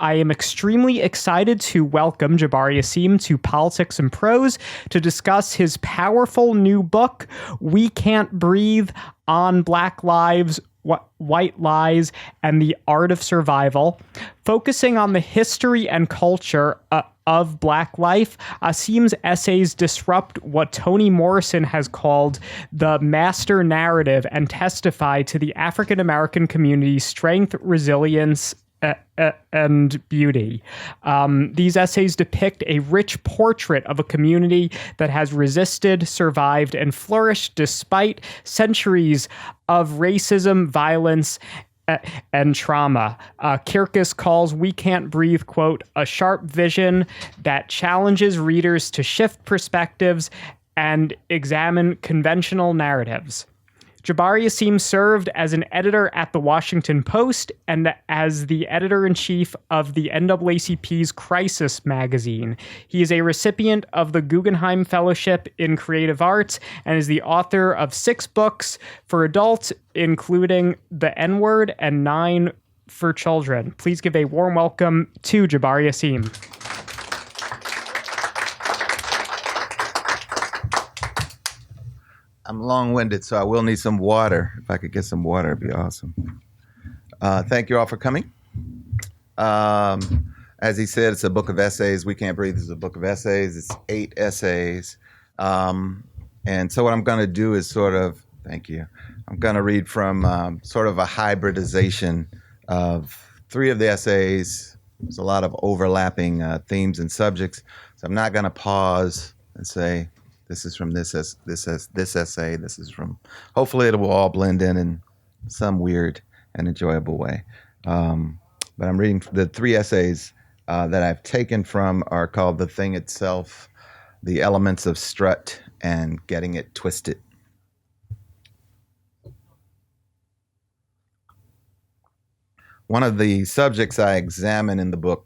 I am extremely excited to welcome Jabari Asim to Politics and Prose to discuss his powerful new book, We Can't Breathe, on Black Lives, White Lies, and the Art of Survival. Focusing on the history and culture of Black life, Asim's essays disrupt what Toni Morrison has called the master narrative and testify to the African American community's strength, resilience, and beauty. These essays depict a rich portrait of a community that has resisted, survived, and flourished despite centuries of racism, violence, and trauma. Kirkus calls We Can't Breathe, quote, a sharp vision that challenges readers to shift perspectives and examine conventional narratives. Jabari Asim served as an editor at The Washington Post and as the editor-in-chief of the NAACP's Crisis magazine. He is a recipient of the Guggenheim Fellowship in Creative Arts and is the author of 6 books for adults, including The N-Word and 9 for children. Please give a warm welcome to Jabari Asim. I'm long-winded, so I will need some water. If I could get some water, it'd be awesome. Thank you all for coming. As he said, it's a book of essays. We Can't Breathe is a book of essays. It's 8 essays. And so what I'm going to do is thank you. I'm going to read from sort of a hybridization of 3 of the essays. There's a lot of overlapping themes and subjects. So I'm not going to pause and say, this is from this essay. This is from. Hopefully, it will all blend in some weird and enjoyable way. But I'm reading the 3 essays that I've taken from are called "The Thing Itself," "The Elements of Strut," and "Getting It Twisted." One of the subjects I examine in the book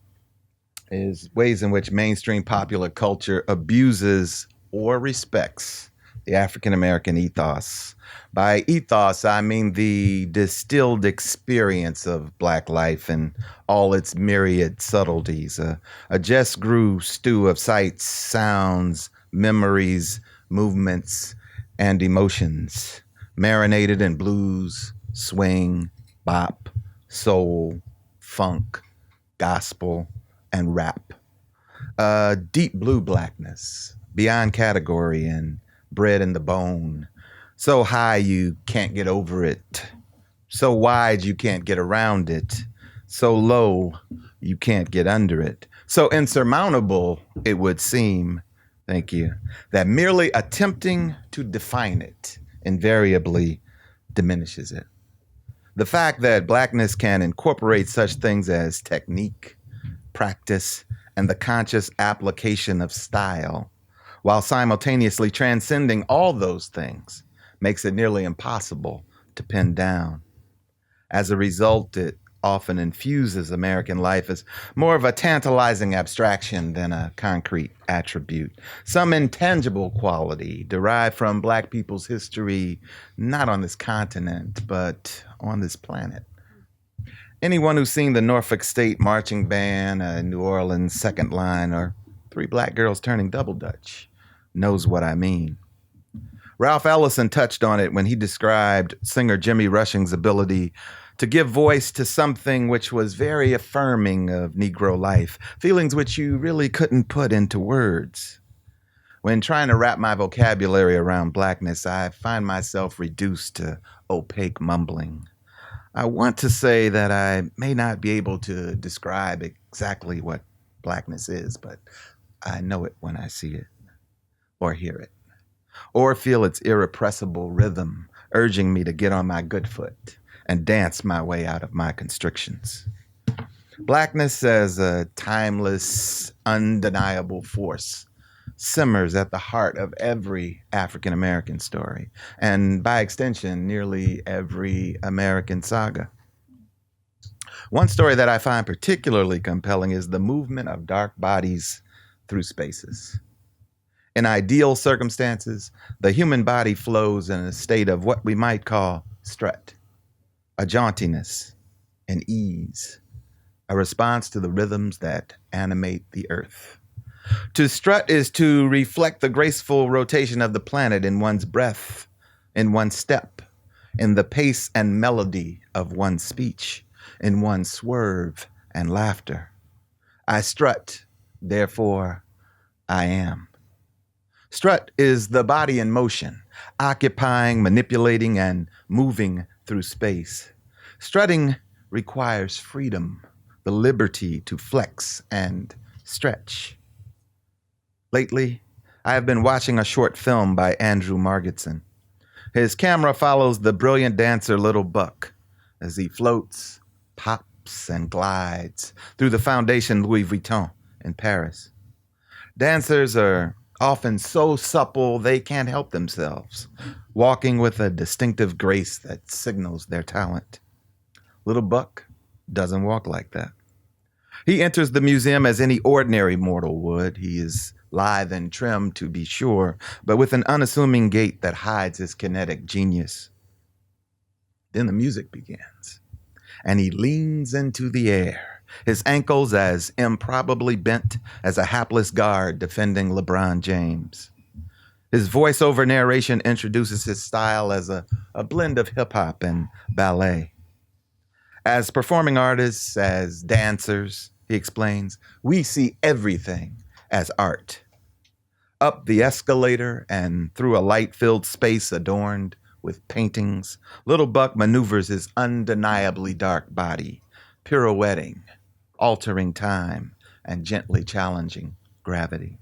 is ways in which mainstream popular culture abuses or respects the African American ethos. By ethos, I mean the distilled experience of Black life and all its myriad subtleties, a just grew stew of sights, sounds, memories, movements, and emotions, marinated in blues, swing, bop, soul, funk, gospel, and rap. Deep blue blackness, beyond category and bred in the bone. So high you can't get over it. So wide you can't get around it. So low you can't get under it. So insurmountable it would seem, thank you, that merely attempting to define it invariably diminishes it. The fact that Blackness can incorporate such things as technique, practice, and the conscious application of style, while simultaneously transcending all those things, makes it nearly impossible to pin down. As a result, it often infuses American life as more of a tantalizing abstraction than a concrete attribute, some intangible quality derived from Black people's history, not on this continent, but on this planet. Anyone who's seen the Norfolk State Marching Band, New Orleans Second Line, or 3 Black girls turning double Dutch knows what I mean. Ralph Ellison touched on it when he described singer Jimmy Rushing's ability to give voice to something which was very affirming of Negro life, feelings which you really couldn't put into words. When trying to wrap my vocabulary around Blackness, I find myself reduced to opaque mumbling. I want to say that I may not be able to describe exactly what Blackness is, but I know it when I see it, or hear it, or feel its irrepressible rhythm urging me to get on my good foot and dance my way out of my constrictions. Blackness as a timeless, undeniable force simmers at the heart of every African American story, and by extension, nearly every American saga. One story that I find particularly compelling is the movement of dark bodies through spaces. In ideal circumstances, the human body flows in a state of what we might call strut, a jauntiness, an ease, a response to the rhythms that animate the earth. To strut is to reflect the graceful rotation of the planet in one's breath, in one's step, in the pace and melody of one's speech, in one's swerve and laughter. I strut, therefore I am. Strut is the body in motion, occupying, manipulating, and moving through space. Strutting requires freedom, the liberty to flex and stretch. Lately, I have been watching a short film by Andrew Margetson. His camera follows the brilliant dancer Little Buck as he floats, pops, and glides through the Foundation Louis Vuitton in Paris. Dancers are often so supple they can't help themselves, walking with a distinctive grace that signals their talent. Little Buck doesn't walk like that. He enters the museum as any ordinary mortal would. He is lithe and trim, to be sure, but with an unassuming gait that hides his kinetic genius. Then the music begins, and he leans into the air, his ankles as improbably bent as a hapless guard defending LeBron James. His voiceover narration introduces his style as a blend of hip-hop and ballet. As performing artists, as dancers, he explains, we see everything as art. Up the escalator and through a light-filled space adorned with paintings, Little Buck maneuvers his undeniably dark body, pirouetting, altering time, and gently challenging gravity.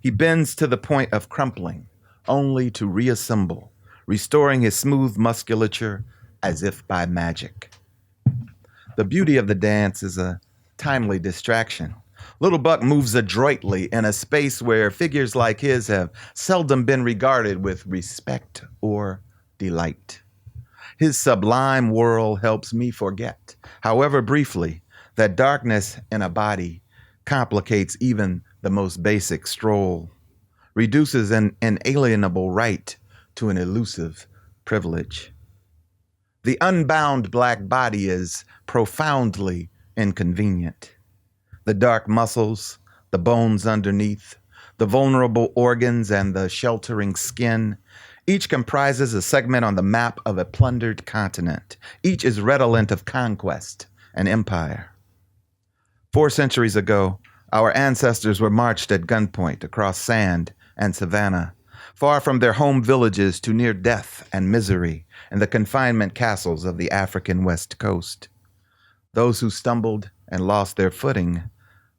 He bends to the point of crumpling, only to reassemble, restoring his smooth musculature as if by magic. The beauty of the dance is a timely distraction. Little Buck moves adroitly in a space where figures like his have seldom been regarded with respect or delight. His sublime whirl helps me forget, however briefly, that darkness in a body complicates even the most basic stroll, reduces an inalienable right to an elusive privilege. The unbound black body is profoundly inconvenient. The dark muscles, the bones underneath, the vulnerable organs, and the sheltering skin, each comprises a segment on the map of a plundered continent. Each is redolent of conquest and empire. 4 centuries ago, our ancestors were marched at gunpoint across sand and savanna, far from their home villages to near death and misery in the confinement castles of the African West Coast. Those who stumbled and lost their footing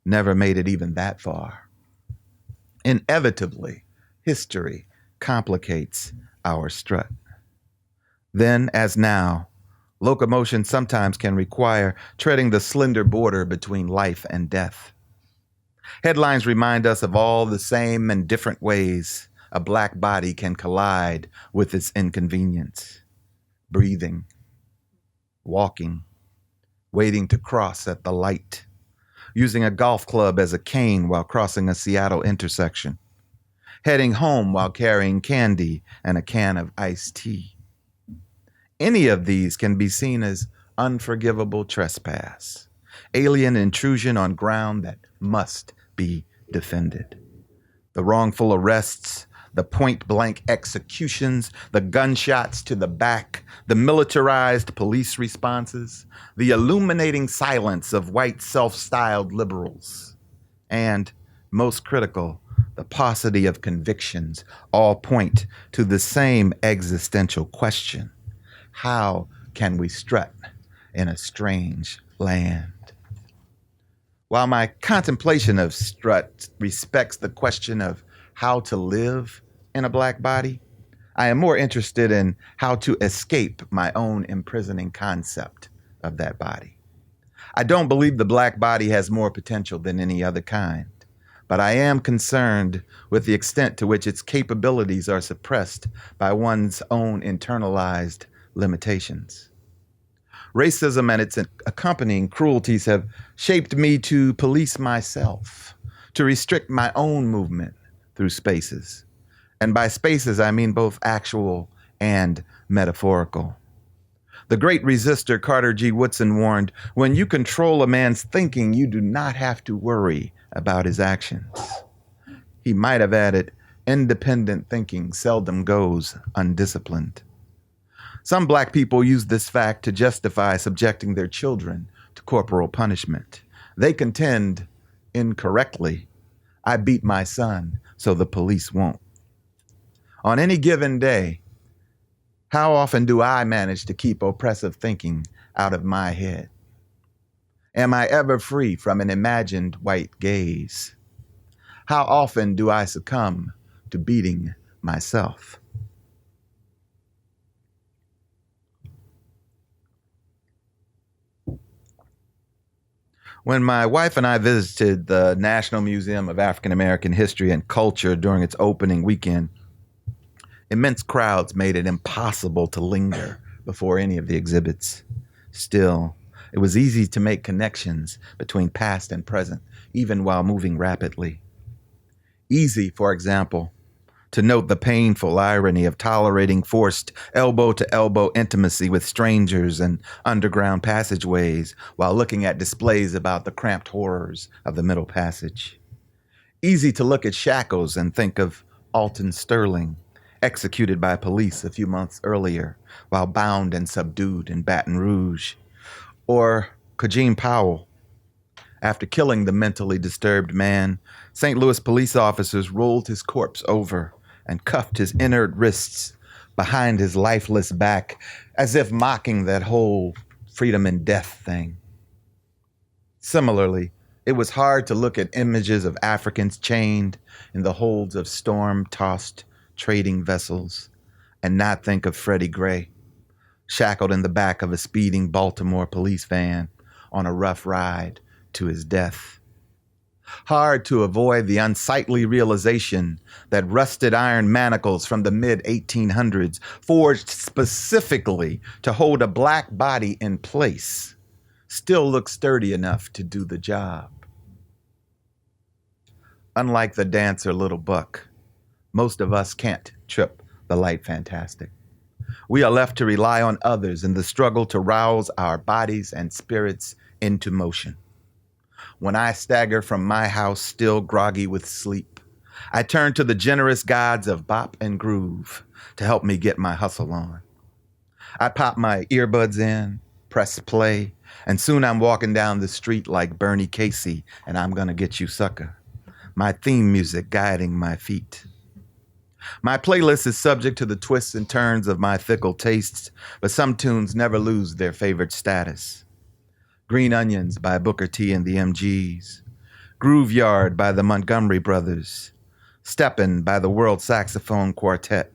never made it even that far. Inevitably, history complicates our strut. Then, as now, locomotion sometimes can require treading the slender border between life and death. Headlines remind us of all the same and different ways a black body can collide with its inconvenience. Breathing, walking, waiting to cross at the light, using a golf club as a cane while crossing a Seattle intersection, heading home while carrying candy and a can of iced tea. Any of these can be seen as unforgivable trespass, alien intrusion on ground that must be defended. The wrongful arrests, the point-blank executions, the gunshots to the back, the militarized police responses, the illuminating silence of white self-styled liberals, and, most critical, the paucity of convictions all point to the same existential question. How can we strut in a strange land? While my contemplation of strut respects the question of how to live in a black body, I am more interested in how to escape my own imprisoning concept of that body. I don't believe the black body has more potential than any other kind, but I am concerned with the extent to which its capabilities are suppressed by one's own internalized limitations. Racism and its accompanying cruelties have shaped me to police myself, to restrict my own movement through spaces. And by spaces, I mean both actual and metaphorical. The great resistor Carter G. Woodson warned, when you control a man's thinking, you do not have to worry about his actions. He might have added, independent thinking seldom goes undisciplined. Some black people use this fact to justify subjecting their children to corporal punishment. They contend, incorrectly, I beat my son so the police won't. On any given day, how often do I manage to keep oppressive thinking out of my head? Am I ever free from an imagined white gaze? How often do I succumb to beating myself? When my wife and I visited the National Museum of African American History and Culture during its opening weekend, immense crowds made it impossible to linger before any of the exhibits. Still, it was easy to make connections between past and present, even while moving rapidly. Easy, for example, to note the painful irony of tolerating forced elbow-to-elbow intimacy with strangers and underground passageways while looking at displays about the cramped horrors of the Middle Passage. Easy to look at shackles and think of Alton Sterling, executed by police a few months earlier while bound and subdued in Baton Rouge. Or Kajim Powell. After killing the mentally disturbed man, St. Louis police officers rolled his corpse over and cuffed his inert wrists behind his lifeless back, as if mocking that whole freedom and death thing. Similarly, it was hard to look at images of Africans chained in the holds of storm-tossed trading vessels and not think of Freddie Gray, shackled in the back of a speeding Baltimore police van on a rough ride to his death. Hard to avoid the unsightly realization that rusted iron manacles from the mid-1800s, forged specifically to hold a black body in place, still look sturdy enough to do the job. Unlike the dancer Little Buck, most of us can't trip the light fantastic. We are left to rely on others in the struggle to rouse our bodies and spirits into motion. When I stagger from my house still groggy with sleep, I turn to the generous gods of bop and groove to help me get my hustle on. I pop my earbuds in, press play, and soon I'm walking down the street like Bernie Casey and I'm Gonna Get You Sucker, my theme music guiding my feet. My playlist is subject to the twists and turns of my fickle tastes, but some tunes never lose their favorite status. Green Onions by Booker T and the MGs, Grooveyard by the Montgomery Brothers, Steppin' by the World Saxophone Quartet,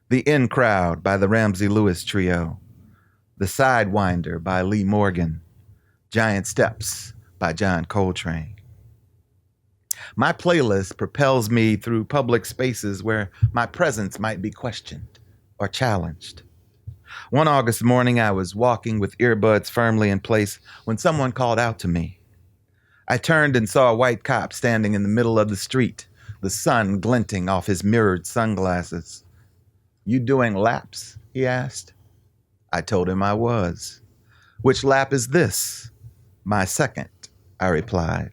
The In Crowd by the Ramsey Lewis Trio, The Sidewinder by Lee Morgan, Giant Steps by John Coltrane. My playlist propels me through public spaces where my presence might be questioned or challenged. One August morning, I was walking with earbuds firmly in place when someone called out to me. I turned and saw a white cop standing in the middle of the street, the sun glinting off his mirrored sunglasses. "You doing laps?" he asked. I told him I was. "Which lap is this?" "My second," I replied.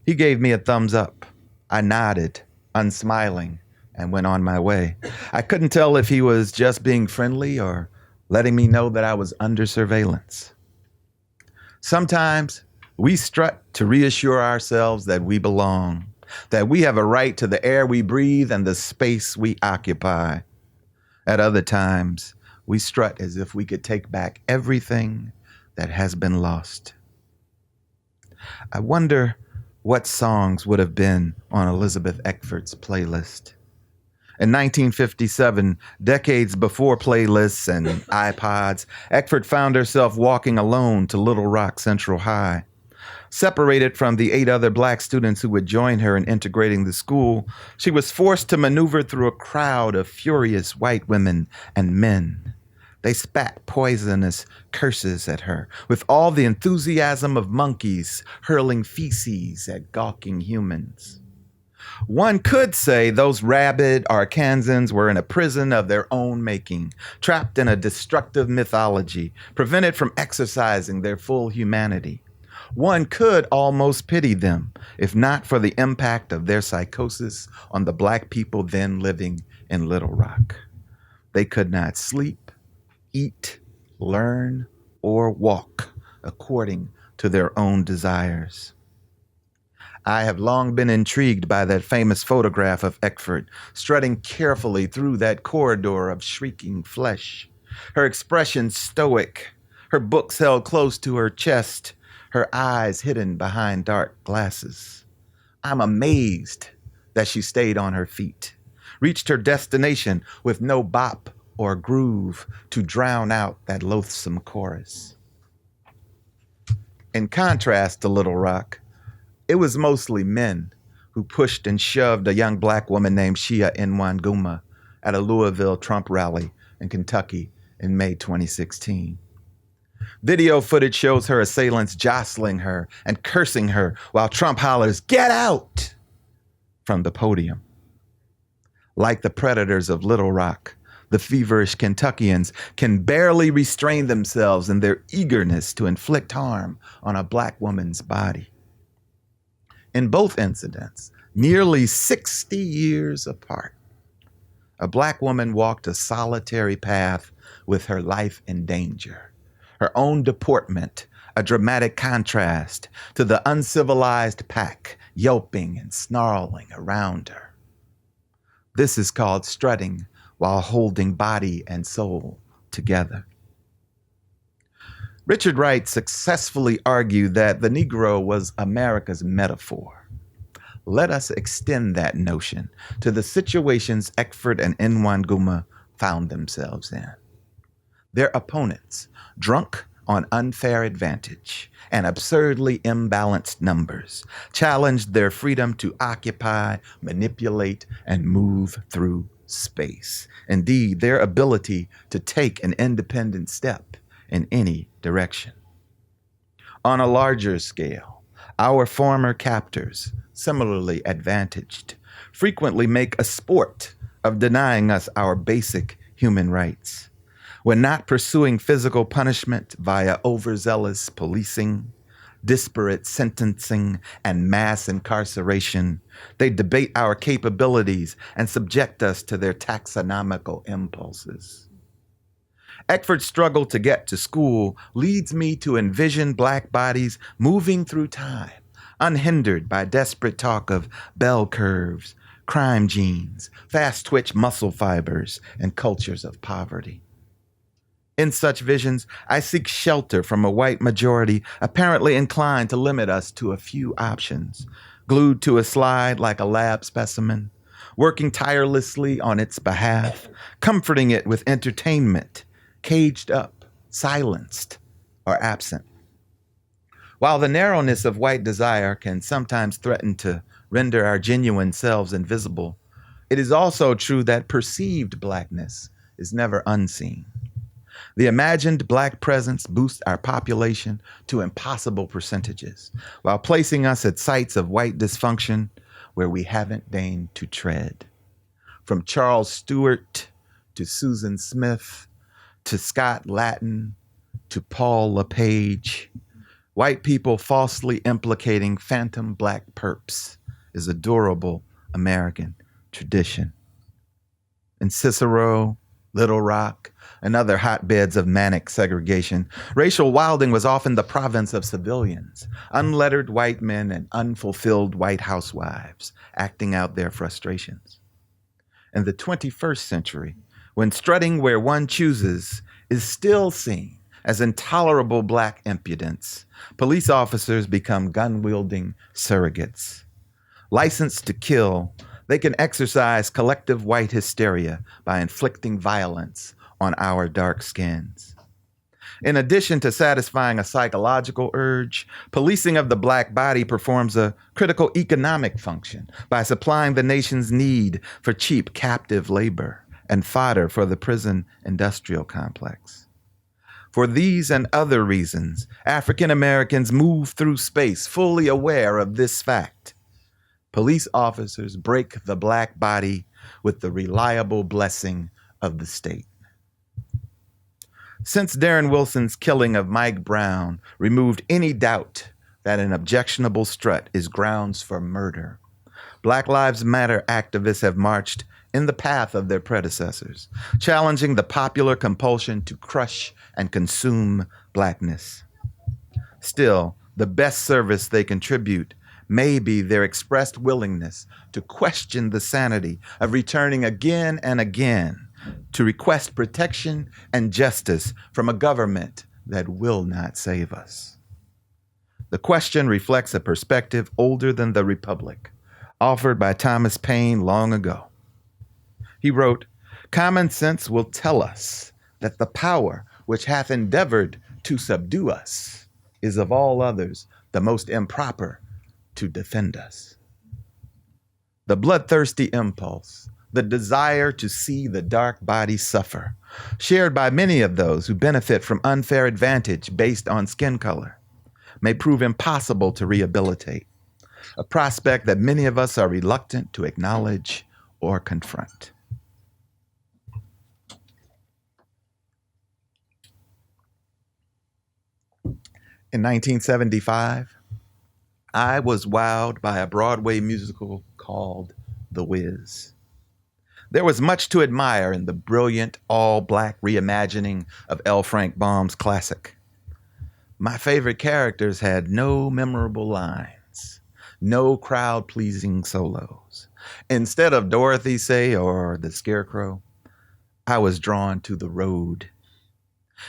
He gave me a thumbs up. I nodded, unsmiling, and went on my way. I couldn't tell if he was just being friendly or letting me know that I was under surveillance. Sometimes we strut to reassure ourselves that we belong, that we have a right to the air we breathe and the space we occupy. At other times, we strut as if we could take back everything that has been lost. I wonder what songs would have been on Elizabeth Eckford's playlist. In 1957, decades before playlists and iPods, Eckford found herself walking alone to Little Rock Central High. Separated from the 8 other black students who would join her in integrating the school, she was forced to maneuver through a crowd of furious white women and men. They spat poisonous curses at her with all the enthusiasm of monkeys hurling feces at gawking humans. One could say those rabid Arkansans were in a prison of their own making, trapped in a destructive mythology, prevented from exercising their full humanity. One could almost pity them, if not for the impact of their psychosis on the Black people then living in Little Rock. They could not sleep, eat, learn, or walk according to their own desires. I have long been intrigued by that famous photograph of Eckford strutting carefully through that corridor of shrieking flesh, her expression stoic, her books held close to her chest, her eyes hidden behind dark glasses. I'm amazed that she stayed on her feet, reached her destination with no bop or groove to drown out that loathsome chorus. In contrast to Little Rock, it was mostly men who pushed and shoved a young Black woman named Shia Nwanguma at a Louisville Trump rally in Kentucky in May 2016. Video footage shows her assailants jostling her and cursing her while Trump hollers, "Get out!" from the podium. Like the predators of Little Rock, the feverish Kentuckians can barely restrain themselves in their eagerness to inflict harm on a Black woman's body. In both incidents, nearly 60 years apart, a Black woman walked a solitary path with her life in danger, her own deportment a dramatic contrast to the uncivilized pack yelping and snarling around her. This is called strutting while holding body and soul together. Richard Wright successfully argued that the Negro was America's metaphor. Let us extend that notion to the situations Eckford and Nwanguma found themselves in. Their opponents, drunk on unfair advantage and absurdly imbalanced numbers, challenged their freedom to occupy, manipulate, and move through space. Indeed, their ability to take an independent step in any direction. On a larger scale, our former captors, similarly advantaged, frequently make a sport of denying us our basic human rights. When not pursuing physical punishment via overzealous policing, disparate sentencing, and mass incarceration, they debate our capabilities and subject us to their taxonomical impulses. Eckford's struggle to get to school leads me to envision Black bodies moving through time, unhindered by desperate talk of bell curves, crime genes, fast-twitch muscle fibers, and cultures of poverty. In such visions, I seek shelter from a white majority apparently inclined to limit us to a few options, glued to a slide like a lab specimen, working tirelessly on its behalf, comforting it with entertainment, caged up, silenced, or absent. While the narrowness of white desire can sometimes threaten to render our genuine selves invisible, it is also true that perceived Blackness is never unseen. The imagined Black presence boosts our population to impossible percentages, while placing us at sites of white dysfunction where we haven't deigned to tread. From Charles Stewart to Susan Smith to Scott Latin to Paul LePage, white people falsely implicating phantom Black perps is a durable American tradition. In Cicero, Little Rock, and other hotbeds of manic segregation, racial wilding was often the province of civilians, unlettered white men and unfulfilled white housewives acting out their frustrations. In the 21st century, when strutting where one chooses is still seen as intolerable Black impudence, police officers become gun-wielding surrogates. Licensed to kill, they can exercise collective white hysteria by inflicting violence on our dark skins. In addition to satisfying a psychological urge, policing of the Black body performs a critical economic function by supplying the nation's need for cheap captive labor and fodder for the prison industrial complex. For these and other reasons, African Americans move through space fully aware of this fact. Police officers break the black body with the reliable blessing of the state. Since Darren Wilson's killing of Mike Brown removed any doubt that an objectionable strut is grounds for murder, Black Lives Matter activists have marched in the path of their predecessors, challenging the popular compulsion to crush and consume blackness. Still, the best service they contribute may be their expressed willingness to question the sanity of returning again and again to request protection and justice from a government that will not save us. The question reflects a perspective older than the Republic, offered by Thomas Paine long ago. He wrote, "Common sense will tell us that the power which hath endeavored to subdue us is of all others the most improper to defend us." The bloodthirsty impulse, the desire to see the dark body suffer, shared by many of those who benefit from unfair advantage based on skin color, may prove impossible to rehabilitate, a prospect that many of us are reluctant to acknowledge or confront. In 1975, I was wowed by a Broadway musical called The Wiz. There was much to admire in the brilliant, all-black reimagining of L. Frank Baum's classic. My favorite characters had no memorable lines, no crowd-pleasing solos. Instead of Dorothy, say, or the Scarecrow, I was drawn to the road.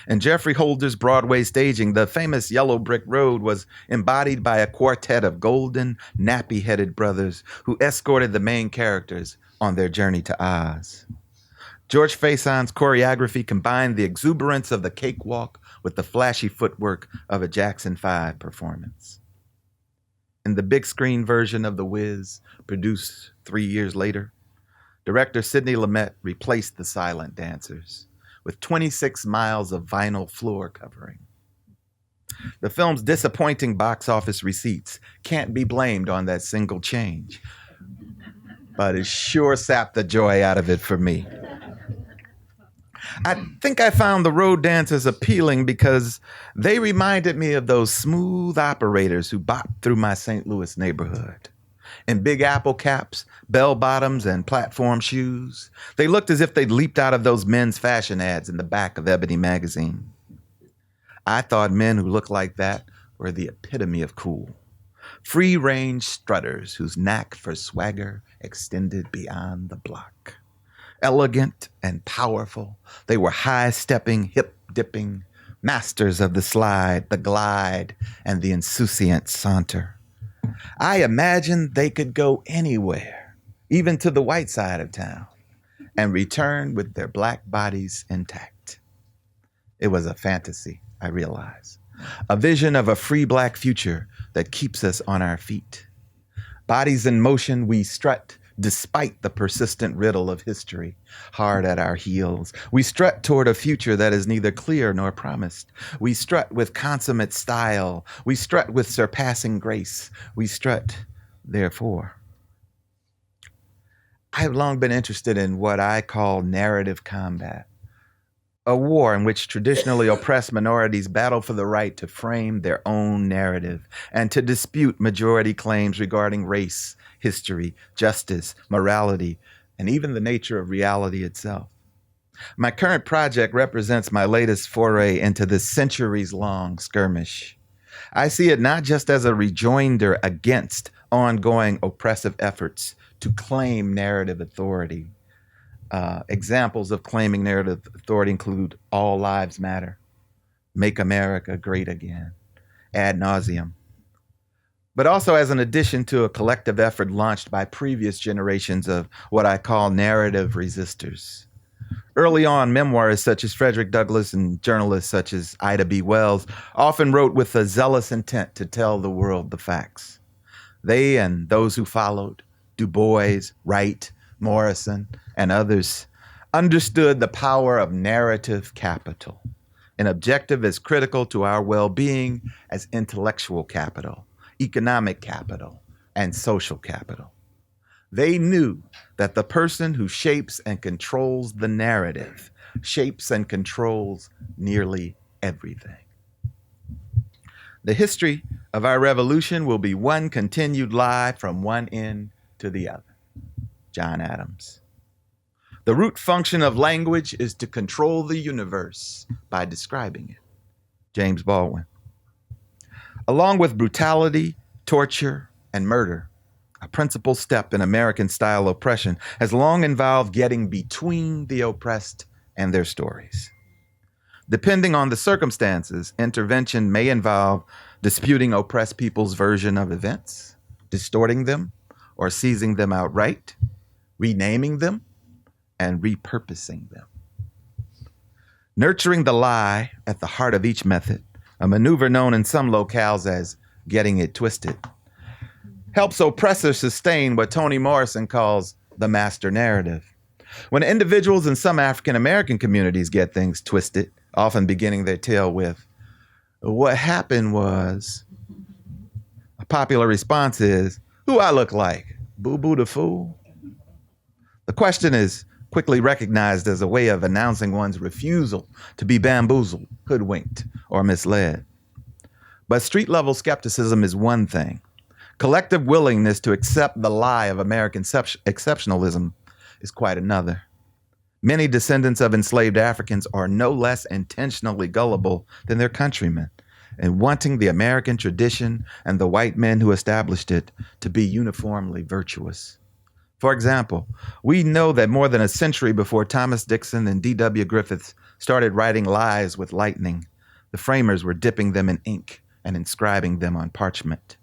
In Jeffrey Holder's Broadway Staging, the famous Yellow Brick Road was embodied by a quartet of golden, nappy-headed brothers who escorted the main characters on their journey to Oz. George Faison's choreography combined the exuberance of the cakewalk with the flashy footwork of a Jackson 5 performance. In the big screen version of The Wiz, produced 3 years later, director Sidney Lumet replaced the silent dancers with 26 miles of vinyl floor covering. The film's disappointing box office receipts can't be blamed on that single change, but it sure sapped the joy out of it for me. I think I found the road dancers appealing because they reminded me of those smooth operators who bopped through my St. Louis neighborhood. In big apple caps, bell bottoms, and platform shoes, they looked as if they'd leaped out of those men's fashion ads in the back of Ebony magazine. I thought men who looked like that were the epitome of cool. Free-range strutters whose knack for swagger extended beyond the block. Elegant and powerful, they were high-stepping, hip-dipping, masters of the slide, the glide, and the insouciant saunter. I imagined they could go anywhere, even to the white side of town, and return with their black bodies intact. It was a fantasy, I realized, a vision of a free black future that keeps us on our feet. Bodies in motion, we strut despite the persistent riddle of history hard at our heels. We strut toward a future that is neither clear nor promised. We strut with consummate style. We strut with surpassing grace. We strut, therefore. I've long been interested in what I call narrative combat, a war in which traditionally oppressed minorities battle for the right to frame their own narrative and to dispute majority claims regarding race, history, justice, morality, and even the nature of reality itself. My current project represents my latest foray into this centuries-long skirmish. I see it not just as a rejoinder against ongoing oppressive efforts to claim narrative authority. Examples of claiming narrative authority include All Lives Matter, Make America Great Again, ad nauseum, but also as an addition to a collective effort launched by previous generations of what I call narrative resistors. Early on, memoirists such as Frederick Douglass and journalists such as Ida B. Wells often wrote with a zealous intent to tell the world the facts. They and those who followed, Du Bois, Wright, Morrison, and others, understood the power of narrative capital, an objective as critical to our well-being as intellectual capital, economic capital, and social capital. They knew that the person who shapes and controls the narrative shapes and controls nearly everything. The history of our revolution will be one continued lie from one end to the other. John Adams. The root function of language is to control the universe by describing it. James Baldwin. Along with brutality, torture, and murder, a principal step in American-style oppression has long involved getting between the oppressed and their stories. Depending on the circumstances, intervention may involve disputing oppressed people's version of events, distorting them, or seizing them outright, renaming them, and repurposing them. Nurturing the lie at the heart of each method, a maneuver known in some locales as getting it twisted, helps oppressors sustain what Toni Morrison calls the master narrative. When individuals in some African American communities get things twisted, often beginning their tale with, "What happened was," a popular response is, "Who I look like? Boo Boo the Fool?" The question is quickly recognized as a way of announcing one's refusal to be bamboozled, hoodwinked, or misled. But street-level skepticism is one thing. Collective willingness to accept the lie of American exceptionalism is quite another. Many descendants of enslaved Africans are no less intentionally gullible than their countrymen, and wanting the American tradition and the white men who established it to be uniformly virtuous. For example, we know that more than a century before Thomas Dixon and D.W. Griffith started writing lies with lightning, the framers were dipping them in ink and inscribing them on parchment.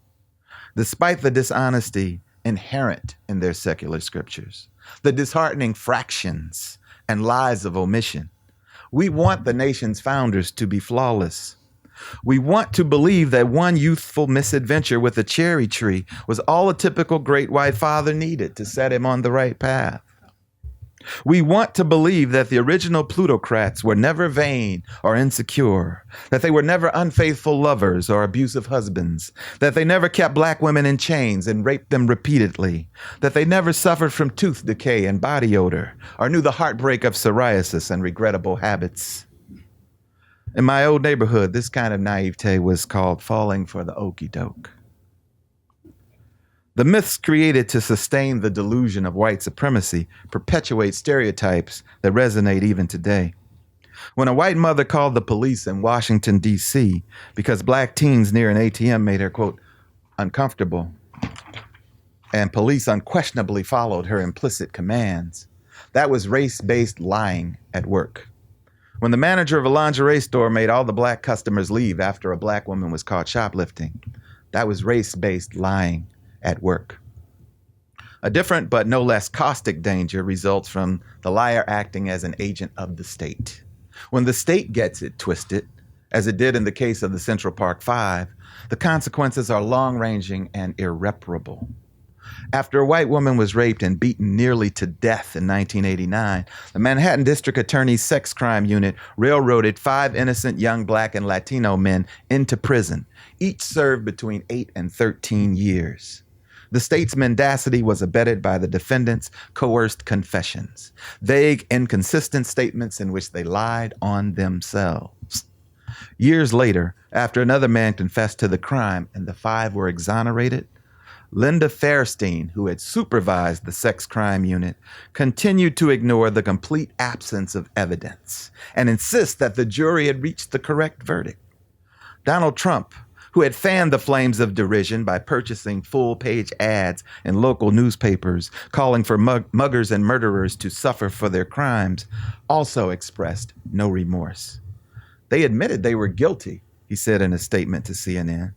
Despite the dishonesty inherent in their secular scriptures, the disheartening fractions and lies of omission, we want the nation's founders to be flawless. We want to believe that one youthful misadventure with a cherry tree was all a typical great white father needed to set him on the right path. We want to believe that the original plutocrats were never vain or insecure, that they were never unfaithful lovers or abusive husbands, that they never kept black women in chains and raped them repeatedly, that they never suffered from tooth decay and body odor, or knew the heartbreak of psoriasis and regrettable habits. In my old neighborhood, this kind of naivete was called falling for the okie doke. The myths created to sustain the delusion of white supremacy perpetuate stereotypes that resonate even today. When a white mother called the police in Washington, D.C. because black teens near an ATM made her, quote, uncomfortable, and police unquestionably followed her implicit commands, that was race-based lying at work. When the manager of a lingerie store made all the black customers leave after a black woman was caught shoplifting, that was race-based lying at work. A different but no less caustic danger results from the liar acting as an agent of the state. When the state gets it twisted, as it did in the case of the Central Park Five, the consequences are long-ranging and irreparable. After a white woman was raped and beaten nearly to death in 1989, the Manhattan District Attorney's sex crime unit railroaded 5 innocent young black and Latino men into prison, each served between 8 and 13 years. The state's mendacity was abetted by the defendants' coerced confessions, vague, inconsistent statements in which they lied on themselves. Years later, after another man confessed to the crime and the 5 were exonerated, Linda Fairstein, who had supervised the sex crime unit, continued to ignore the complete absence of evidence and insist that the jury had reached the correct verdict. Donald Trump, who had fanned the flames of derision by purchasing full-page ads in local newspapers calling for muggers and murderers to suffer for their crimes, also expressed no remorse. They admitted they were guilty, he said in a statement to CNN.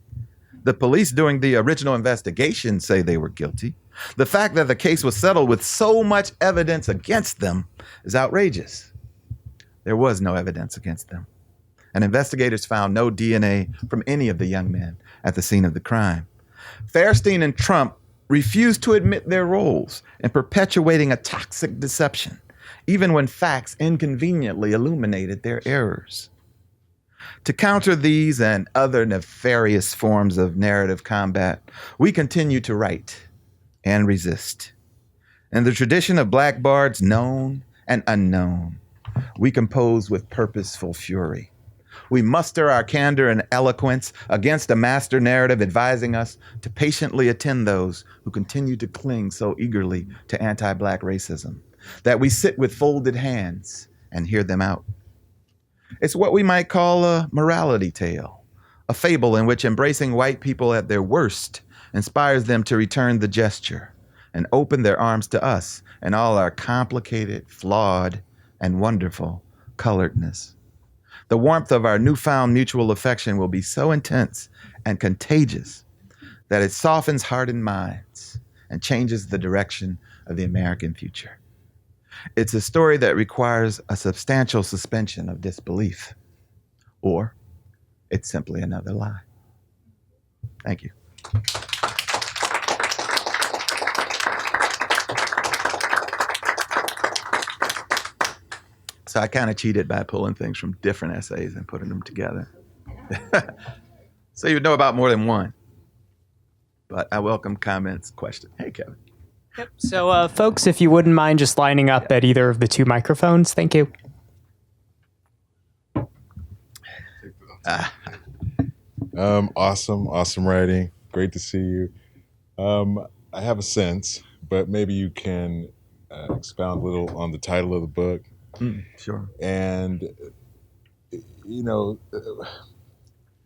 The police doing the original investigation say they were guilty. The fact that the case was settled with so much evidence against them is outrageous. There was no evidence against them, and investigators found no DNA from any of the young men at the scene of the crime. Fairstein and Trump refused to admit their roles in perpetuating a toxic deception, even when facts inconveniently illuminated their errors. To counter these and other nefarious forms of narrative combat, we continue to write and resist. In the tradition of black bards known and unknown, we compose with purposeful fury. We muster our candor and eloquence against a master narrative advising us to patiently attend those who continue to cling so eagerly to anti-black racism, that we sit with folded hands and hear them out. It's what we might call a morality tale, a fable in which embracing white people at their worst inspires them to return the gesture and open their arms to us and all our complicated, flawed, and wonderful coloredness. The warmth of our newfound mutual affection will be so intense and contagious that it softens hardened minds and changes the direction of the American future. It's a story that requires a substantial suspension of disbelief, or it's simply another lie. Thank you. So I kind of cheated by pulling things from different essays and putting them together. So you know about more than one. But I welcome comments, questions. Hey, Kevin. Yep. So, folks, if you wouldn't mind just lining up at either of the two microphones, thank you. Awesome writing. Great to see you. I have a sense, but maybe you can expound a little on the title of the book. Sure. And, you know,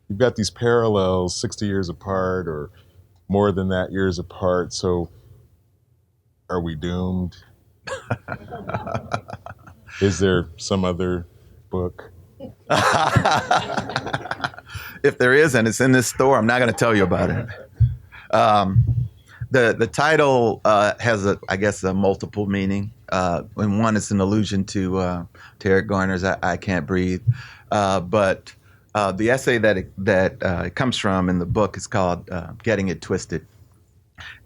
you've got these parallels 60 years apart or more than that years apart. So are we doomed? Is there some other book? If there is, and it's in this store, I'm not going to tell you about it. The title has, a multiple meaning. And one is an allusion to Eric Garner's I Can't Breathe. But the essay that it comes from in the book is called Getting It Twisted.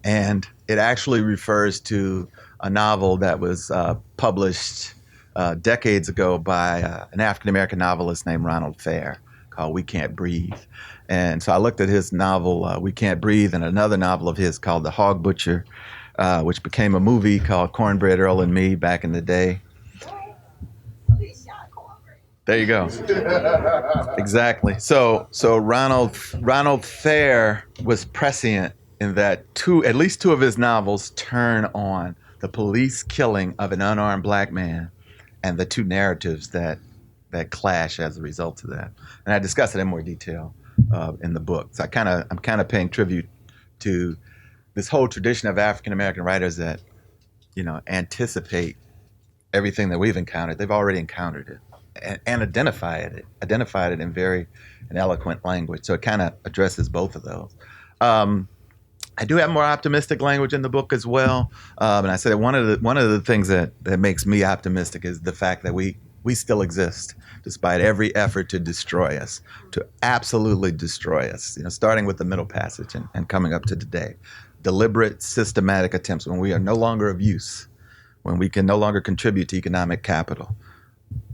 And it actually refers to a novel that was published decades ago by an African-American novelist named Ronald Fair called We Can't Breathe. And so I looked at his novel, We Can't Breathe, and another novel of his called The Hog Butcher, which became a movie called Cornbread Earl and Me back in the day. There you go. Exactly. So Ronald Fair was prescient in that at least two of his novels turn on the police killing of an unarmed black man and the two narratives that clash as a result of that. And I discuss it in more detail in the book. So I'm kind of paying tribute to this whole tradition of African American writers that, anticipate everything that we've encountered. They've already encountered it and identified it in very eloquent language. So it kind of addresses both of those. I do have more optimistic language in the book as well. And I said one of the things that makes me optimistic is the fact that we still exist despite every effort to destroy us, to absolutely destroy us, starting with the Middle Passage and coming up to today. Deliberate, systematic attempts when we are no longer of use, when we can no longer contribute to economic capital.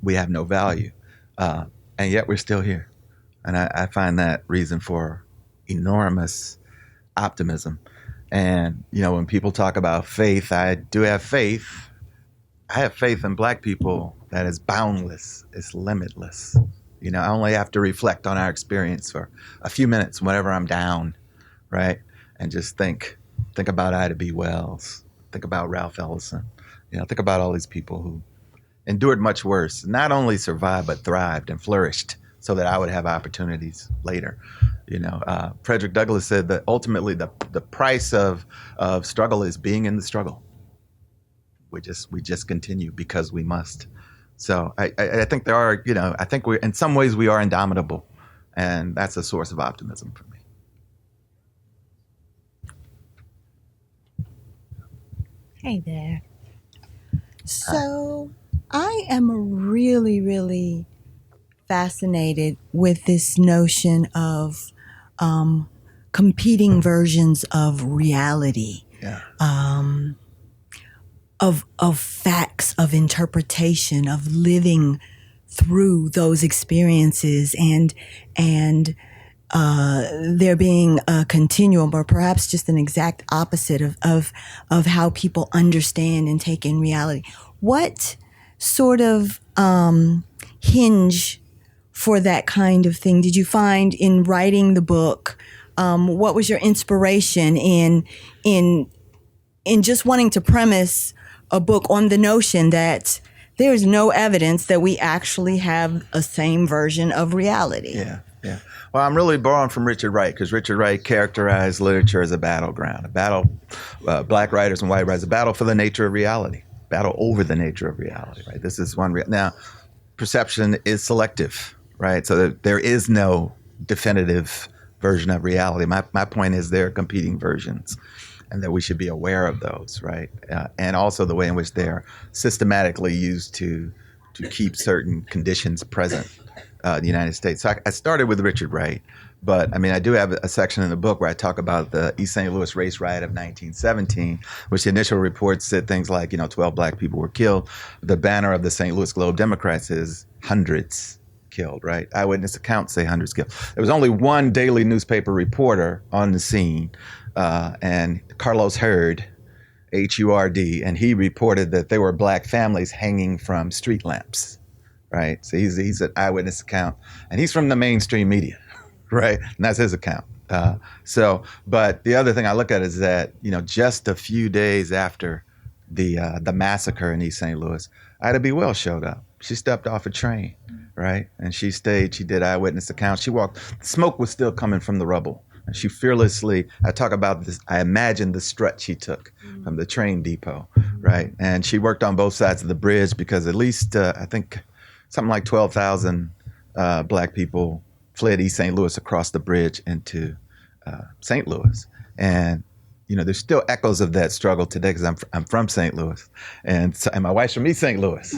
We have no value, and yet we're still here. And I find that reason for enormous optimism. And, when people talk about faith, I do have faith. I have faith in Black people that is boundless, it's limitless. I only have to reflect on our experience for a few minutes whenever I'm down, right? And just think about Ida B. Wells, think about Ralph Ellison, think about all these people who endured much worse, not only survived, but thrived and flourished so that I would have opportunities later. Frederick Douglass said that ultimately the price of struggle is being in the struggle. We just continue because we must. So I think there are, I think we're, in some ways we are indomitable, and that's a source of optimism for me. Hey there. So I am really, really fascinated with this notion of competing versions of reality, of facts, of interpretation, of living through those experiences, and there being a continuum, or perhaps just an exact opposite of how people understand and take in reality. What sort of hinge for that kind of thing did you find in writing the book? What was your inspiration in just wanting to premise a book on the notion that there's no evidence that we actually have a same version of reality? Yeah. Well, I'm really borrowing from Richard Wright, because Richard Wright characterized literature as a battleground, a battle, black writers and white writers, a battle for the nature of reality, battle over the nature of reality, right? This is one. Now, perception is selective, right? So there is no definitive version of reality. My point is there are competing versions, and that we should be aware of those, right? And also the way in which they're systematically used to keep certain conditions present in the United States. So I started with Richard Wright, but I mean, I do have a section in the book where I talk about the East St. Louis race riot of 1917, which the initial reports said things like, 12 black people were killed. The banner of the St. Louis Globe Democrats is hundreds killed, right? Eyewitness accounts say hundreds killed. There was only one daily newspaper reporter on the scene, and Carlos Hurd, H-U-R-D, and he reported that there were black families hanging from street lamps, right? So he's an eyewitness account, and he's from the mainstream media, right? And that's his account. But the other thing I look at is that, just a few days after the massacre in East St. Louis, Ida B. Wells showed up. She stepped off a train, right? And she stayed, she did eyewitness accounts. She walked, smoke was still coming from the rubble. And she fearlessly, I talk about this, I imagine the strut she took from the train depot, right? And she worked on both sides of the bridge, because at least, I think, something like 12,000 black people fled East St. Louis across the bridge into St. Louis. And, there's still echoes of that struggle today, because I'm from St. Louis, and my wife's from East St. Louis,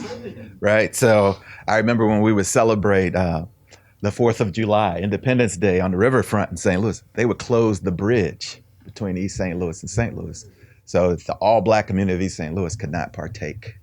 right? So I remember when we would celebrate the 4th of July, Independence Day, on the riverfront in St. Louis, they would close the bridge between East St. Louis and St. Louis. So the all-black community of East St. Louis could not partake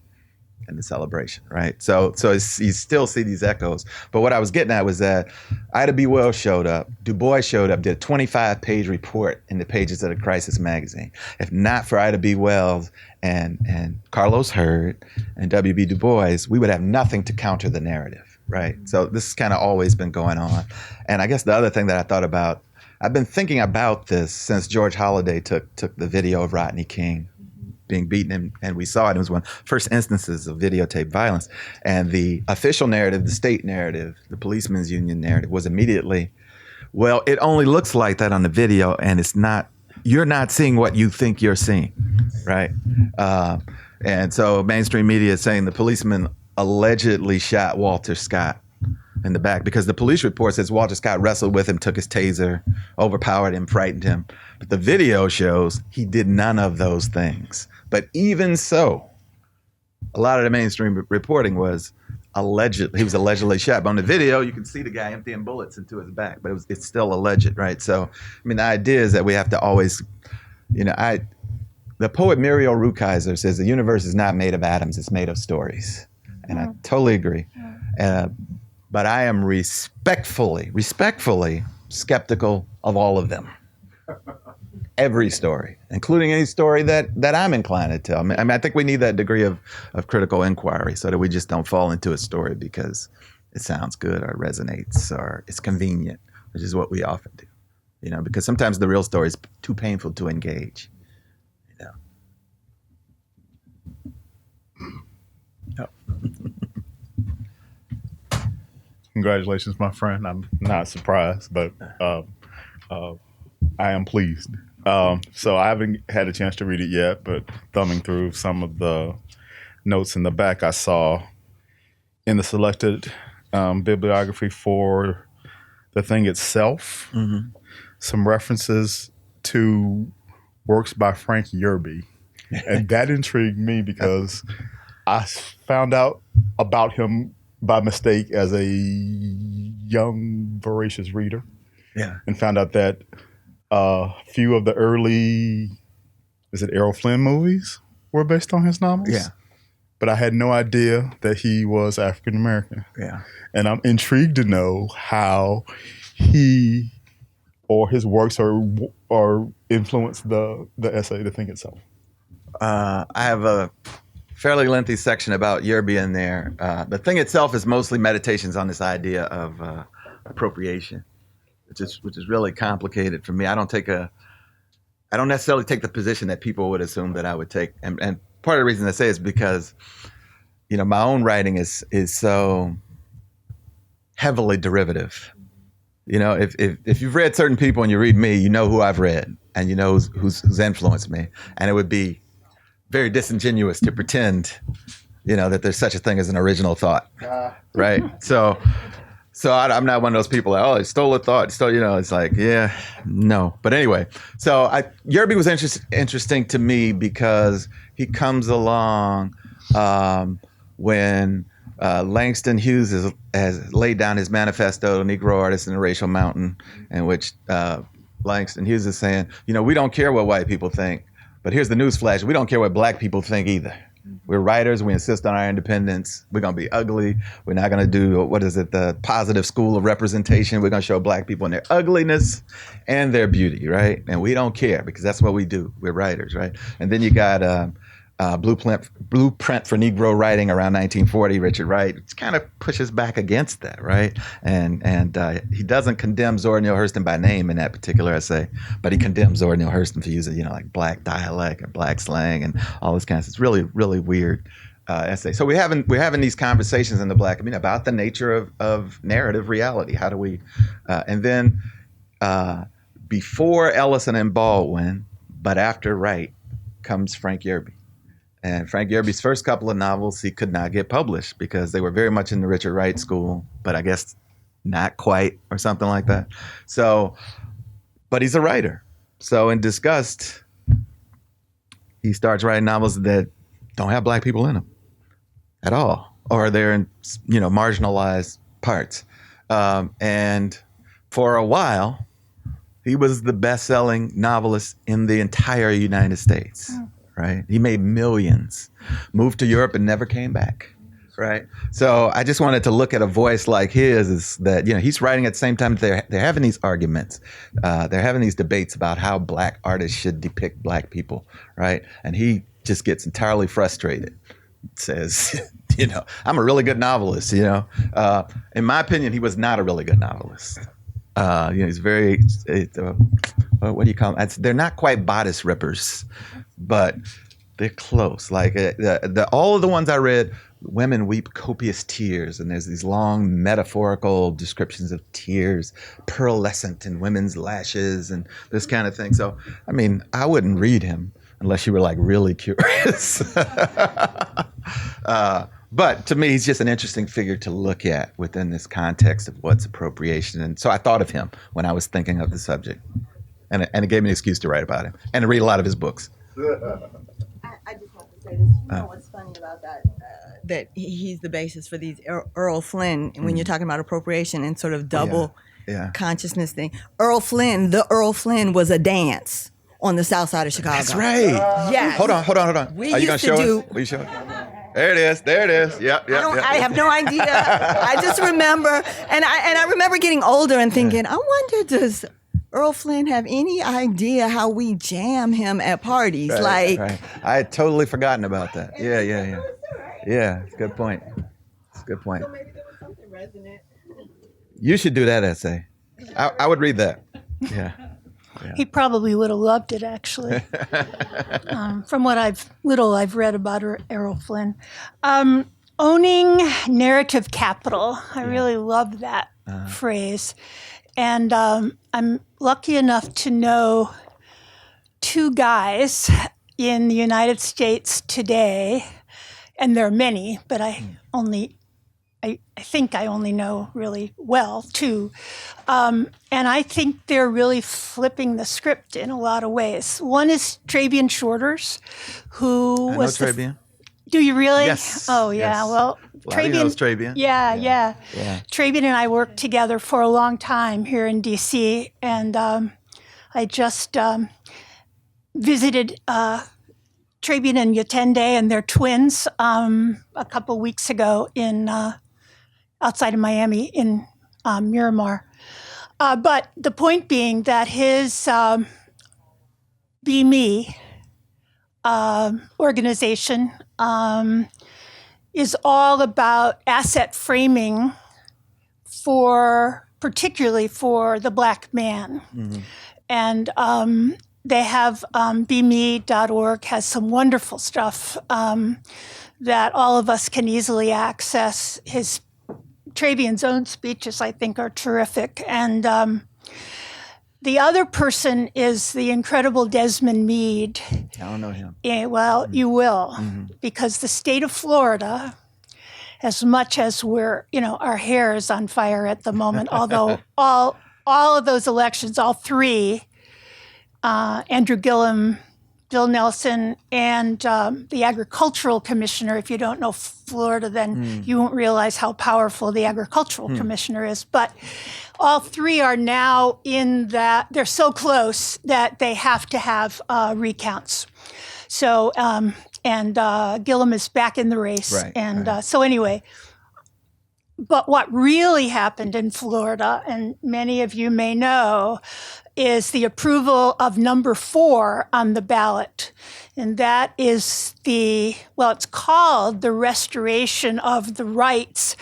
in the celebration, right? So you still see these echoes. But what I was getting at was that Ida B. Wells showed up, Du Bois showed up, did a 25-page report in the pages of the Crisis magazine. If not for Ida B. Wells and Carlos Hurd and W.B. Du Bois, we would have nothing to counter the narrative, right? So this has kind of always been going on. And I guess the other thing that I thought about, I've been thinking about this since George Holliday took the video of Rodney King being beaten, and we saw it. It was one of the first instances of videotape violence. And the official narrative, the state narrative, the policemen's union narrative was immediately, well, it only looks like that on the video, and it's not, you're not seeing what you think you're seeing, right? And so mainstream media is saying the policeman allegedly shot Walter Scott in the back, because the police report says Walter Scott wrestled with him, took his taser, overpowered him, frightened him. But the video shows he did none of those thit's But even so, a lot of the mainstream reporting was he was allegedly shot. But on the video, you can see the guy emptying bullets into his back, but it's still alleged, right? So, I mean, the idea is that we have to always, the poet Muriel Rukeyser says the universe is not made of atoms, it's made of stories. And I totally agree. But I am respectfully skeptical of all of them. Every story, including any story that I'm inclined to tell. I mean, I think we need that degree of critical inquiry, so that we just don't fall into a story because it sounds good or resonates or it's convenient, which is what we often do. Because sometimes the real story is too painful to engage. Oh. Congratulations, my friend. I'm not surprised, but I am pleased. So I haven't had a chance to read it yet, but thumbing through some of the notes in the back, I saw in the selected bibliography for the thing itself, some references to works by Frank Yerby. And that intrigued me because I found out about him by mistake as a young, voracious reader. Yeah. And found out that a few of the early, is it Earl Flynn movies were based on his novels? Yeah. But I had no idea that he was African American. Yeah. And I'm intrigued to know how he or his works or influenced the essay, the thing itself? I have a fairly lengthy section about Yerby in there. The thing itself is mostly meditations on this idea of appropriation, which is really complicated for me. I don't necessarily take the position that people would assume that I would take, and part of the reason I say is because, my own writing is so heavily derivative. If you've read certain people and you read me, you know who I've read and you know who's influenced me, and it would be very disingenuous to pretend, that there's such a thing as an original thought, right? So I'm not one of those people that, he stole a thought, it's like, yeah, no. But anyway, so Yerby was interesting to me because he comes along when Langston Hughes has laid down his manifesto, Negro Artists in the Racial Mountain, in which Langston Hughes is saying, we don't care what white people think, but here's the newsflash, we don't care what black people think either. We're writers. We insist on our independence. We're going to be ugly. We're not going to do, the positive school of representation. We're going to show black people in their ugliness and their beauty, right? And we don't care because that's what we do. We're writers, right? And then you got Blueprint for Negro Writing around 1940, Richard Wright, which kind of pushes back against that, right? And he doesn't condemn Zora Neale Hurston by name in that particular essay, but he condemns Zora Neale Hurston for using, like black dialect and black slang and all this kind of stuff. It's really, really weird essay. So we're having these conversations in the Black community about the nature of narrative reality. How do we, and then before Ellison and Baldwin, but after Wright, comes Frank Yerby. And Frank Yerby's first couple of novels, he could not get published because they were very much in the Richard Wright school, but I guess not quite or something like that. So, but he's a writer. So in disgust, he starts writing novels that don't have black people in them at all, or they're in, marginalized parts. And for a while, he was the best-selling novelist in the entire United States. Right? He made millions, moved to Europe and never came back. Right? So I just wanted to look at a voice like his, is that, he's writing at the same time they're having these arguments. They're having these debates about how black artists should depict black people. Right? And he just gets entirely frustrated. Says, I'm a really good novelist, In my opinion, he was not a really good novelist. He's very, what do you call them? They're not quite bodice rippers, but they're close. Like all of the ones I read, women weep copious tears, and there's these long metaphorical descriptions of tears, pearlescent in women's lashes, and this kind of thing. So, I wouldn't read him unless you were like really curious. But to me, he's just an interesting figure to look at within this context of what's appropriation. And so I thought of him when I was thinking of the subject. And it gave me an excuse to write about him and to read a lot of his books. I just have to say this. What's funny about that? That he's the basis for these Earl Flynn, when you're talking about appropriation and sort of double consciousness thing. The Earl Flynn was a dance on the south side of Chicago. That's right. Yes. Hold on. We Are you going used to show to us? Will you show it? There it is. Yep. I have no idea. I just remember, and I remember getting older and thinking, I wonder, does Earl Flynn have any idea how we jam him at parties? Right. I had totally forgotten about that. Yeah. Yeah, it's a good point. So maybe there was something resonant. You should do that essay. I would read that. Yeah. He probably would have loved it, actually. From what I've read about Errol Flynn. Owning narrative capital. I really love that phrase. And I'm lucky enough to know two guys in the United States today, and there are many, but I think I only know really well two. And I think they're really flipping the script in a lot of ways. One is Trabian Shorters, who was Trabian. Do you really? Yes. Oh, yeah. Yes. Well, Trabian. Yeah. Trabian and I worked together for a long time here in D.C., and I just visited Trabian and Yatende and their twins a couple weeks ago in outside of Miami in Miramar. But the point being that his Be Me organization is all about asset framing particularly for the Black man. And they have beme.org has some wonderful stuff that all of us can easily access. Travian's own speeches, I think, are terrific. And the other person is the incredible Desmond Meade. I don't know him. Yeah, well, you will, because the state of Florida, as much as our hair is on fire at the moment, although all of those elections, all three, Andrew Gillum, Bill Nelson, and the agricultural commissioner. If you don't know Florida, then you won't realize how powerful the agricultural commissioner is. But all three are now in that, they're so close that they have to have recounts. So, and Gillum is back in the race. Right, And so anyway, but what really happened in Florida, and many of you may know, is the approval of number 4 on the ballot. And that is it's called the restoration of the rights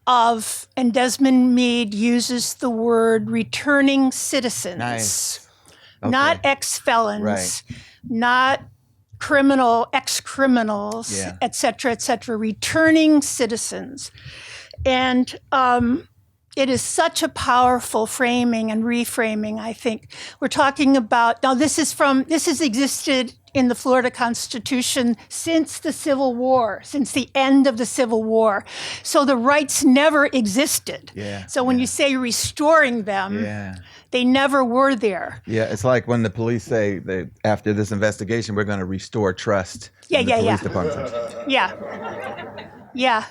of, and Desmond Meade uses the word returning citizens. Nice. Okay. Not ex-felons, Right. not ex-criminals, Yeah. et cetera, returning citizens. And it is such a powerful framing and reframing, I think. We're talking about, now this has existed in the Florida Constitution since the Civil War, since the end of the Civil War. So the rights never existed. Yeah, So when you say restoring them, they never were there. Yeah, it's like when the police say that after this investigation, we're going to restore trust in the police department. Yeah.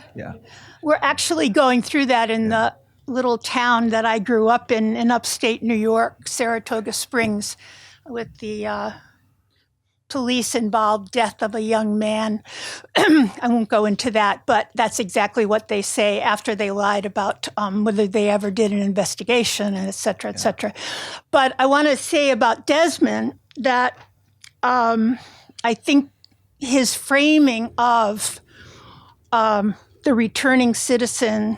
We're actually going through that in the little town that I grew up in upstate New York, Saratoga Springs, with the police-involved death of a young man. I won't go into that, but that's exactly what they say after they lied about whether they ever did an investigation, and et cetera, et cetera. But I want to say about Desmond that I think his framing of the returning citizen,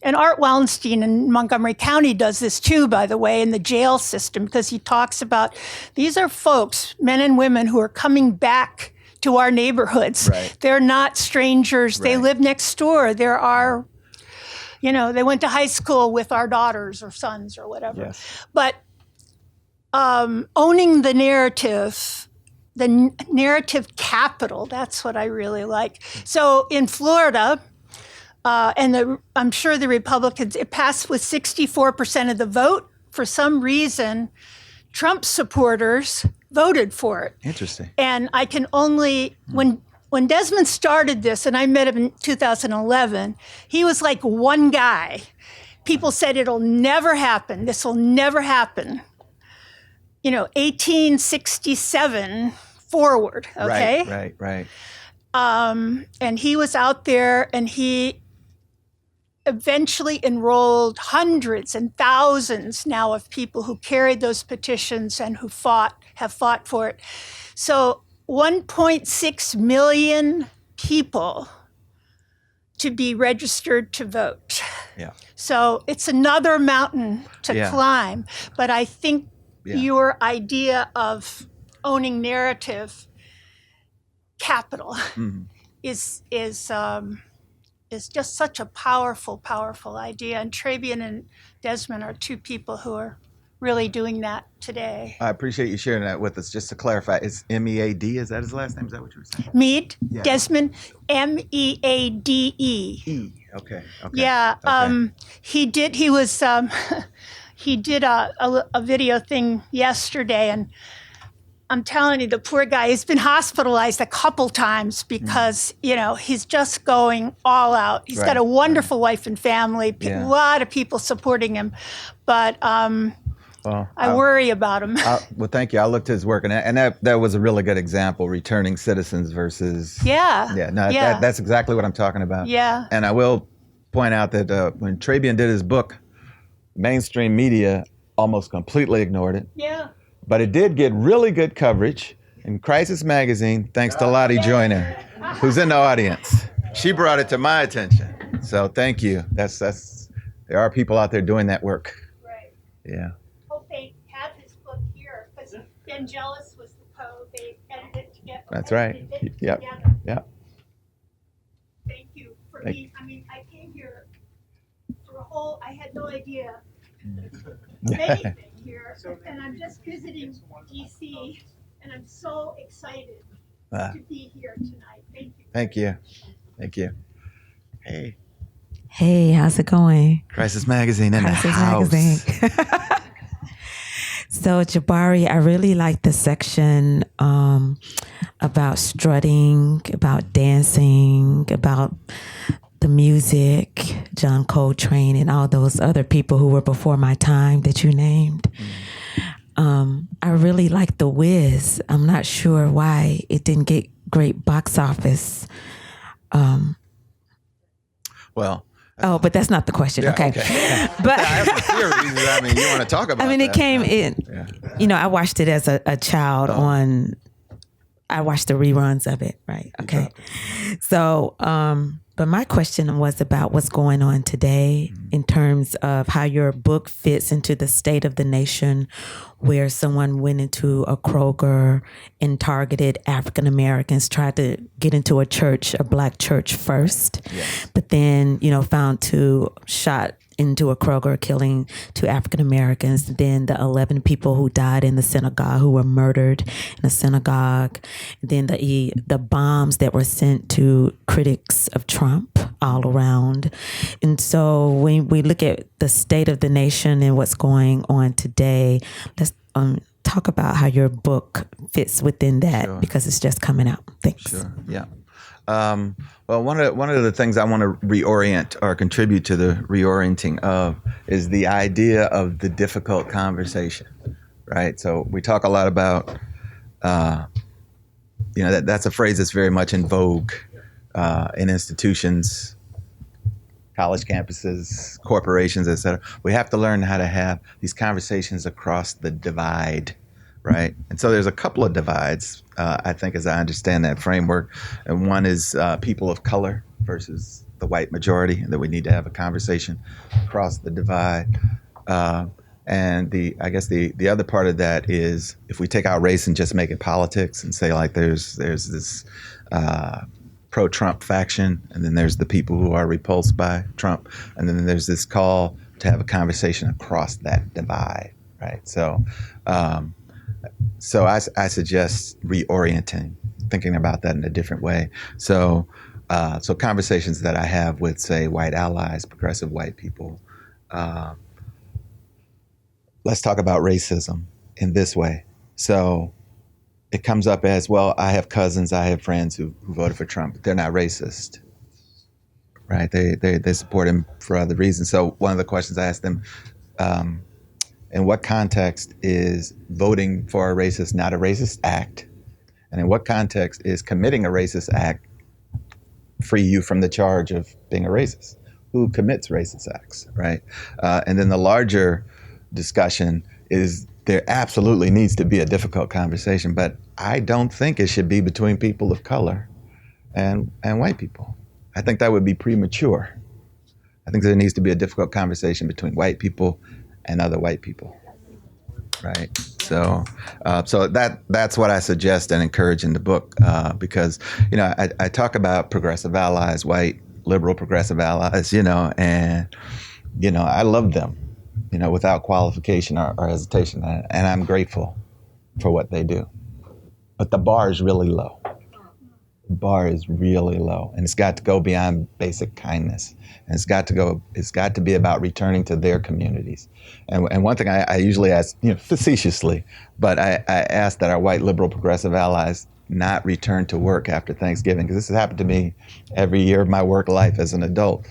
and Art Wallenstein in Montgomery County does this too, by the way, in the jail system, because he talks about these are folks, men and women, who are coming back to our neighborhoods. Right. They're not strangers. They Right. live next door. There are, they went to high school with our daughters or sons or whatever. Yes. But owning the narrative capital, that's what I really like. So in Florida, I'm sure the Republicans, it passed with 64% of the vote. For some reason, Trump supporters voted for it. Interesting. And I can only, when Desmond started this, and I met him in 2011, he was like one guy. People said it'll never happen. This will never happen. 1867 forward, okay? Right. And he was out there, and he eventually enrolled hundreds and thousands now of people who carried those petitions and who have fought for it. So 1.6 million people to be registered to vote. Yeah. So it's another mountain to climb. But I think your idea of owning narrative capital is just such a powerful, powerful idea. And Travian and Desmond are two people who are really doing that today. I appreciate you sharing that with us. Just to clarify, it's M-E-A-D. Is that his last name? Is that what you were saying? Meade, Yeah. Desmond, M-E-A-D-E. Okay. Yeah. Okay. He did a video thing yesterday, and I'm telling you, the poor guy, he's been hospitalized a couple times because, he's just going all out. He's got a wonderful wife and family, a lot of people supporting him. But I worry about him. Well, thank you. I looked at his work, and that was a really good example, returning citizens versus... That's exactly what I'm talking about. Yeah. And I will point out that when Travian did his book, mainstream media almost completely ignored it. Yeah. But it did get really good coverage in Crisis Magazine, thanks to Lottie Joyner, who's in the audience. She brought it to my attention. So thank you. That's there are people out there doing that work. Right. Yeah. Hope they have his book here, because Ben Jealous was the they edited it together. That's right. Yep. Together. Yep. Thank you for being, I came here for a whole, I had no idea of anything here, and I'm just visiting DC, and I'm so excited to be here tonight. Thank you. Thank you. Thank you. Hey. Hey, how's it going? Crisis Magazine in Crisis the house. Magazine. So, Jabari, I really like the section about strutting, about dancing, about the music, John Coltrane, and all those other people who were before my time that you named. I really like The Wiz. I'm not sure why it didn't get great box office. Well. Oh, but that's not the question. Yeah, okay. But I have some theories. I mean, you want to talk about it that. came in, you know, I watched it as a child I watched the reruns of it. Right. Okay. So, but my question was about what's going on today in terms of how your book fits into the state of the nation, where someone went into a Kroger and targeted African Americans, tried to get into a church, a black church first, but then, you know, found two shot into a Kroger, killing 2 African Americans. Then the 11 people who died in the synagogue, who were murdered in a synagogue. Then the bombs that were sent to critics of Trump all around. And so when we look at the state of the nation and what's going on today, let's talk about how your book fits within that, because it's just coming out. Thanks. Sure. Yeah. Well, one of the things I want to reorient or contribute to the reorienting of is the idea of the difficult conversation, right? So we talk a lot about, that's a phrase that's very much in vogue in institutions, college campuses, corporations, et cetera. We have to learn how to have these conversations across the divide, right? And so there's a couple of divides, I think, as I understand that framework. And one is people of color versus the white majority, that we need to have a conversation across the divide. And the other part of that is if we take out race and just make it politics and say like there's this pro-Trump faction, and then there's the people who are repulsed by Trump, and then there's this call to have a conversation across that divide, right? So I suggest reorienting, thinking about that in a different way. So conversations that I have with, say, white allies, progressive white people, let's talk about racism in this way. So it comes up as, well, I have cousins, I have friends who voted for Trump, but they're not racist, right? They support him for other reasons. So one of the questions I asked them, in what context is voting for a racist not a racist act? And in what context is committing a racist act free you from the charge of being a racist? Who commits racist acts, right? And then the larger discussion is there absolutely needs to be a difficult conversation, but I don't think it should be between people of color and white people. I think that would be premature. I think there needs to be a difficult conversation between white people and other white people, right? So that's what I suggest and encourage in the book, because, you know, I talk about progressive allies, white, liberal progressive allies, you know, and, you know, I love them, you know, without qualification or hesitation, and I'm grateful for what they do. But the bar is really low. The bar is really low, and it's got to go beyond basic kindness. And it's got to be about returning to their communities. And one thing I usually ask, you know, facetiously, but I ask that our white liberal progressive allies not return to work after Thanksgiving, because this has happened to me every year of my work life as an adult,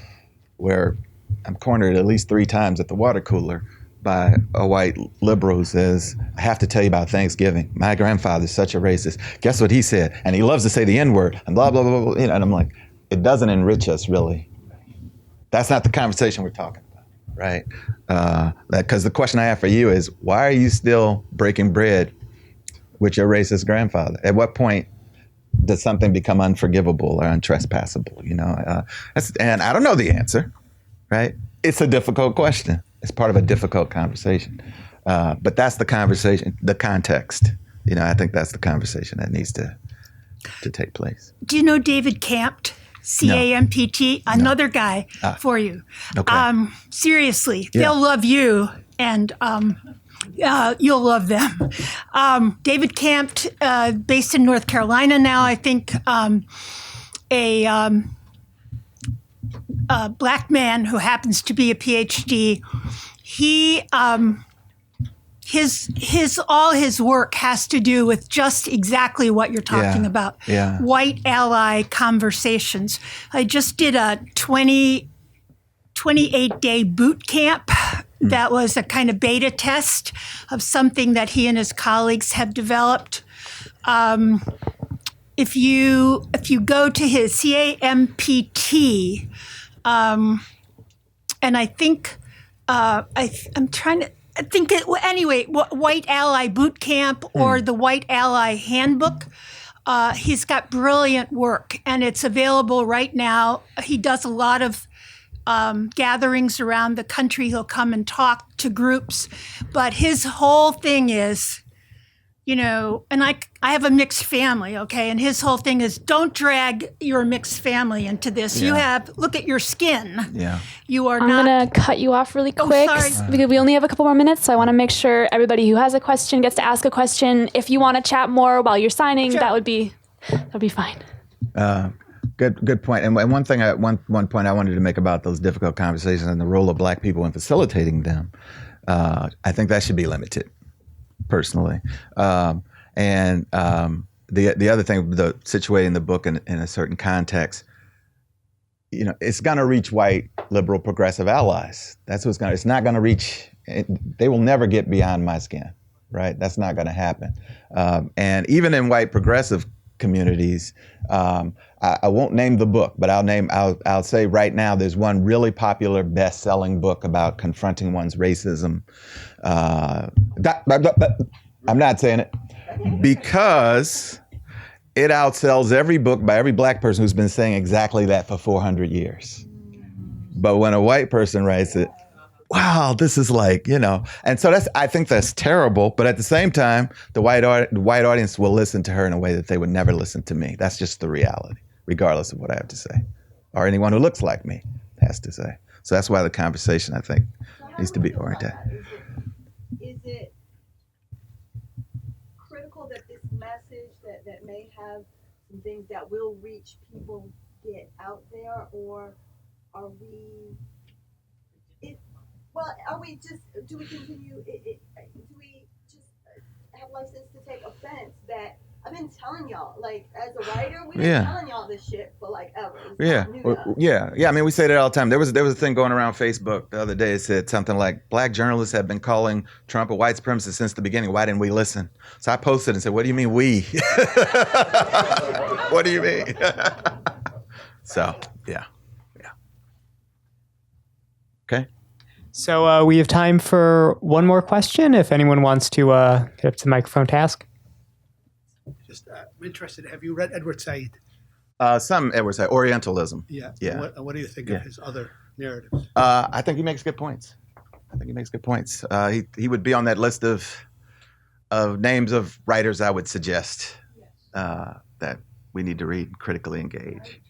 where I'm cornered at least 3 times at the water cooler by a white liberal who says, I have to tell you about Thanksgiving. My grandfather's such a racist. Guess what he said? And he loves to say the N-word and blah, blah, blah, blah. You know, and I'm like, it doesn't enrich us, really. That's not the conversation we're talking about. right? Because the question I have for you is, why are you still breaking bread with your racist grandfather? At what point does something become unforgivable or untrespassable? And I don't know the answer, right? It's a difficult question. It's part of a difficult conversation. But that's the conversation, the context. I think that's the conversation that needs to take place. Do you know David Campt? C-A-M-P-T? Another guy for you. Okay. Seriously, Yeah. they'll love you, and you'll love them. David Campt, based in North Carolina now, I think, a black man who happens to be a PhD. He all his work has to do with just exactly what you're talking about. Yeah. White ally conversations. I just did a 28-day boot camp that was a kind of beta test of something that he and his colleagues have developed. If you go to his CAMPT, and I think I'm trying to. I think anyway, White Ally Boot Camp or the White Ally Handbook. He's got brilliant work, and it's available right now. He does a lot of gatherings around the country. He'll come and talk to groups, but his whole thing is, and I have a mixed family, okay? And his whole thing is, don't drag your mixed family into this. Yeah. Look at your skin. Yeah. You are I'm not. going to cut you off really quick because we only have a couple more minutes. So I want to make sure everybody who has a question gets to ask a question. If you want to chat more while you're signing, Sure. that would be fine. Good point. And one thing, one point I wanted to make about those difficult conversations and the role of Black people in facilitating them, I think that should be limited, personally. The other thing, situating the book in a certain context, it's going to reach white, liberal, progressive allies. That's what's it's not going to reach. They will never get beyond my skin, right? That's not going to happen. And even in white progressive communities, I won't name the book, but I'll say right now there's one really popular best-selling book about confronting one's racism. I'm not saying it because it outsells every book by every Black person who's been saying exactly that for 400 years. But when a white person writes it, wow, this is like, and so I think that's terrible. But at the same time, the white audience will listen to her in a way that they would never listen to me. That's just the reality, regardless of what I have to say, or anyone who looks like me has to say. So that's why the conversation, I think, needs to be oriented. Is it critical that this message that may have some things that will reach people get out there, or are we? Do we continue? Do we just have license to take offense that I've been telling y'all, like, as a writer, we've been telling y'all this shit for like ever. Yeah. I mean, we say that all the time. There was a thing going around Facebook the other day. It said something like, Black journalists have been calling Trump a white supremacist since the beginning. Why didn't we listen? So I posted and said, what do you mean we? What do you mean? So, yeah. Okay. So we have time for one more question. If anyone wants to get up to the microphone to ask. Just I'm interested. Have you read Edward Said? Some Edward Said, Orientalism. Yeah. Yeah. What do you think of his other narratives? I think he makes good points. He would be on that list of names of writers I would suggest that we need to read and critically engage.